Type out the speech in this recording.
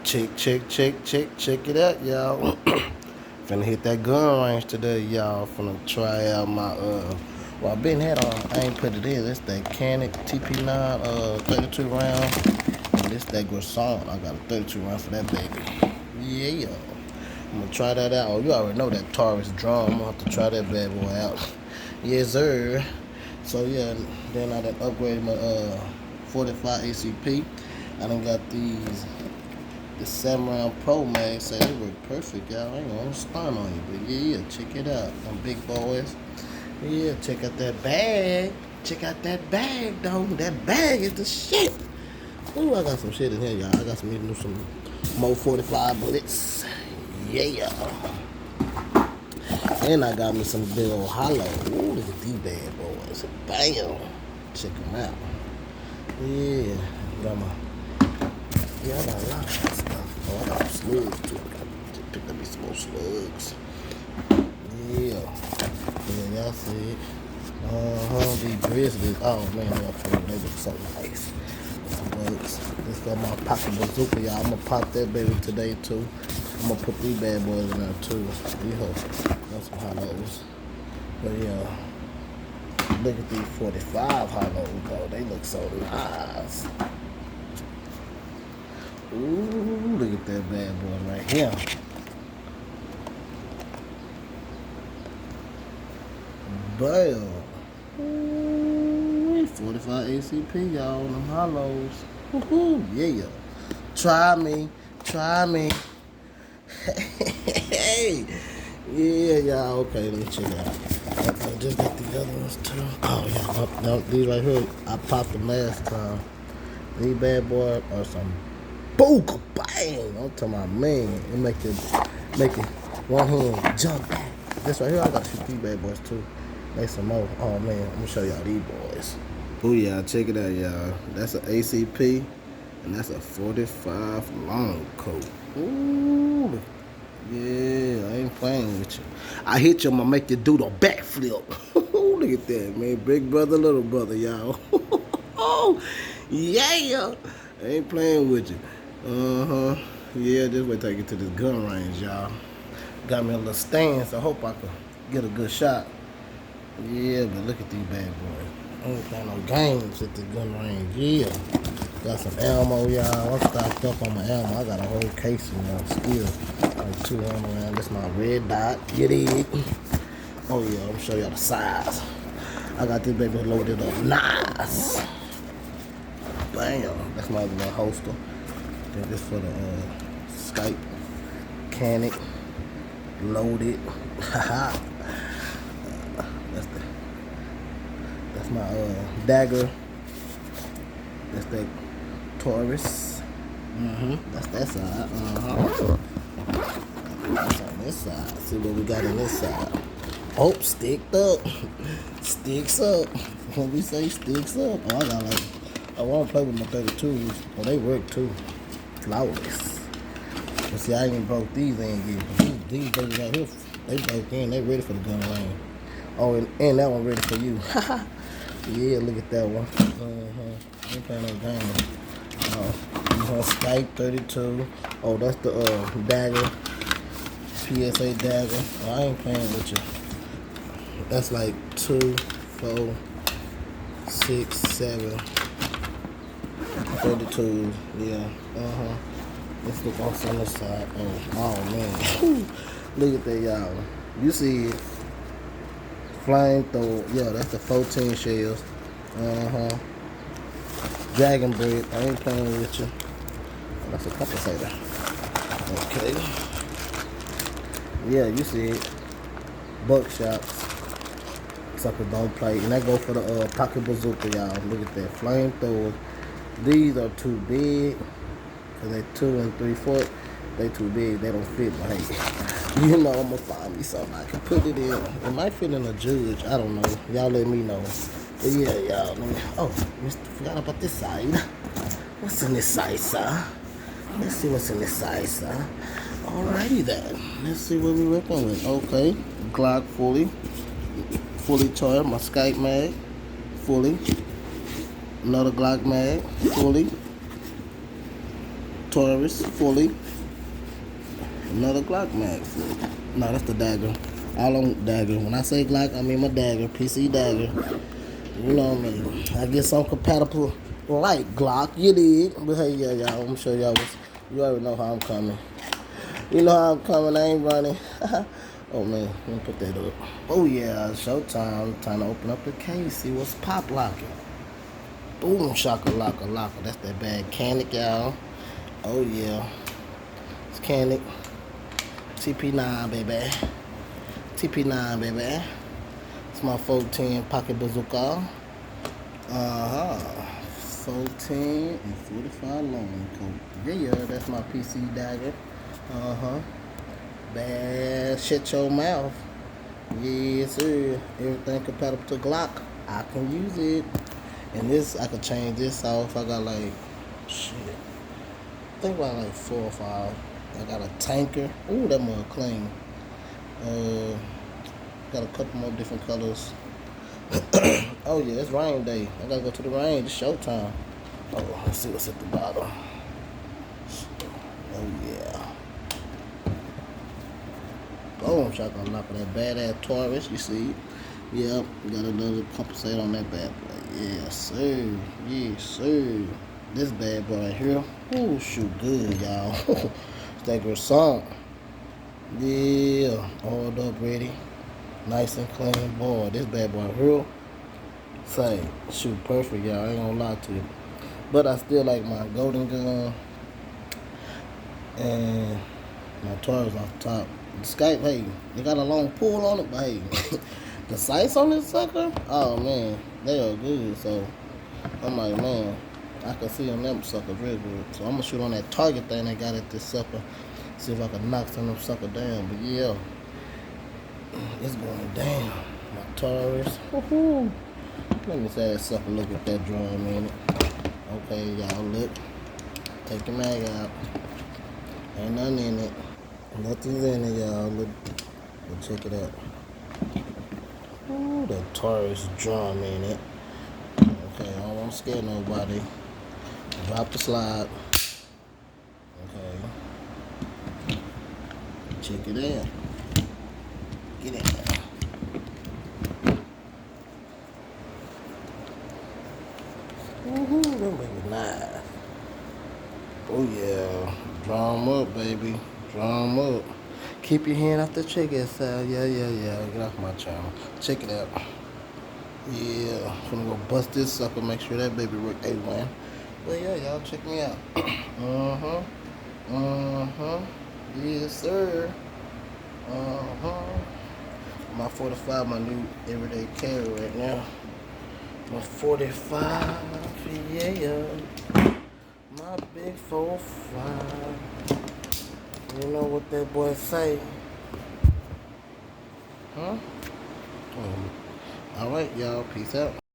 Check it out, y'all. Finna hit that gun range today, y'all. Finna try out my well, I been had on. I ain't put it in. This that Canik TP9 32 round, and this that Grisson. I got a 32 round for that baby. Yeah, I'm gonna try that out. Oh, you already know that Taurus drum. I'm gonna have to try that bad boy out. Yes, sir. So yeah, then I done upgraded my 45 ACP. I done got the 7 round Pro Max. Say they work perfect, y'all. I ain't gonna stun on you, but yeah, check it out. Them big boys. Yeah, check out that bag. Check out that bag, though. That bag is the shit. Ooh, I got some shit in here, y'all. I got some more 45 bullets. Yeah. And I got me some big old hollow. Ooh, look at these bad boys. Bam. Check them out. Yeah. Got my... Yeah, I got a lot of stuff. Oh, I got some slugs, too. I just picked up me some more slugs. Yeah, y'all see it. These grizzlies. Oh, man, they look so nice. Some bullets. This got my pocket bazooka, y'all. I'm gonna pop that baby today, too. I'm gonna put these bad boys in there, too. We hope. That's some hollows. But, yeah. Look at these 45 hollows, though. They look so nice. Ooh, look at that bad boy right here. Bam. Ooh, 45 ACP, y'all, on them hollows. Woohoo, yeah. Try me. Hey. Yeah, y'all. Okay, let me check it out. I just got the other ones, too. Oh, yeah. These right here, I popped them last time. These bad boys are some book bang. I'm talking about, man. It make it one hand jump back. This right here, I got these bad boys, too. Make some more. Oh, man. I'm going to show y'all these boys. Oh, yeah. Check it out, y'all. That's an ACP, and that's a 45 long coat. Ooh. Yeah, I ain't playing with you. I hit you, I'm gonna make you do the backflip. Look at that, man. Big brother, little brother, y'all. Oh, yeah. I ain't playing with you. Yeah, this way take it to this gun range, y'all. Got me a little stance. I hope I can get a good shot. Yeah, but look at these bad boys. I ain't playing no games at the gun range. Yeah. Got some ammo, y'all. I'm stocked up on my ammo. I got a whole case of them still. Like 200 rounds. That's my red dot. Get it? Oh, yeah. I'm going to show y'all the size. I got this baby loaded up. Nice. Bam. That's my little holster. I think this for the Skype. Canik. Loaded. Haha. That's my dagger. That's that Taurus. That's that side. That's on this side. See what we got on this side. Oh, sticked up. Sticks up. When we say sticks up, oh, I got like, I want to play with my 32s. Oh, they work too. Flawless. But see, I ain't broke these in yet. These babies out here, they broke in. They ready for the gun range. Oh, and that one ready for you. Yeah, look at that one. I ain't playing no games. Skype 32. Oh, that's the dagger. PSA dagger. Oh, I ain't playing with you. That's like 2, 4, 6, 7, 32. Yeah. Let's look on this side. Oh man. Look at that, y'all. You see it. Flamethrower. Yeah, that's the 14 shells. Dragon bread. I ain't playing with you. That's a compensator. Okay. Yeah, you see it. Buckshots. Suckers don't play. And that go for the pocket bazooka, y'all. Look at that. Flamethrower. These are too big. Cause they 2 and 3 foot. They too big. They don't fit. But hey, you know I'm gonna find me something I can put it in. It might fit in a Judge. I don't know. Y'all let me know. But yeah, y'all. Oh, forgot about this side. What's in this side, sir? Let's see what's in this side, sir. Alrighty then. Let's see what we're working with. Okay. Glock fully charged. My Skype mag. Fully. Another Glock mag. Fully. Taurus fully. Another Glock mag. No, that's the dagger. All on dagger. When I say Glock, I mean my dagger. PC dagger. You know what I mean? I get some compatible like Glock, you dig? But hey, yeah, y'all, I'm sure y'all was, you already know how I'm coming. You know how I'm coming, I ain't running. Oh man, let me put that up. Oh yeah, showtime. Time to open up the case, see what's pop locking. Boom, shaka laka laka. That's that bad Canic, y'all. Oh yeah. It's Canic. TP9, baby. TP9, baby. It's my 14 pocket bazooka. 14 and 45 long coat. Yeah, that's my PC dagger. Bad shut your mouth. Yes, sir. Everything compatible to Glock. I can use it. And this, I could change this off. I got like, shit. I think about like 4 or 5. I got a tanker. Ooh, that mug clean. Got a couple more different colors. Oh yeah, it's rain day. I gotta go to the range. It's showtime. Oh, let's see what's at the bottom. Oh yeah. Oh, I'm shot gonna knock on that badass Taurus. You see? Yep. Got another compensate on that bad boy. Yes, sir. Yes, sir. This bad boy right here. Ooh, shoot good, y'all. It's that croissant. Yeah. Oiled up, ready. Nice and clean. Boy, this bad boy real. Say, shoot perfect, y'all. I ain't gonna lie to you. But I still like my golden gun and my Taurus off the top. The Skype, hey, they got a long pull on it, but hey, the sights on this sucker, oh man, they are good. So I'm like, man, I can see on them suckers real good. So I'm gonna shoot on that target thing they got at this sucker. See if I can knock some of them sucker down. But yeah, it's going down. My Taurus. Woohoo. Let me say that sucker look at that drum in it. Okay, y'all look. Take the mag out. Ain't nothing in it. Nothing's in it, y'all. Look, check it out. Ooh, that Taurus drum in it. Okay, I don't want to scare nobody. Drop the slide. Okay. Check it out. Get in there. Woohoo, that baby nice. Oh yeah. Drum up, baby. Drum up. Keep your hand off the trigger side. Yeah. Get off my channel. Check it out. Yeah. Gonna go bust this sucker. Make sure that baby work A1. But yeah, y'all check me out. Yes, sir. My 45, my new everyday carry right now. My 45, yeah. My big 45. You know what that boy say? Huh? Alright, y'all. Peace out.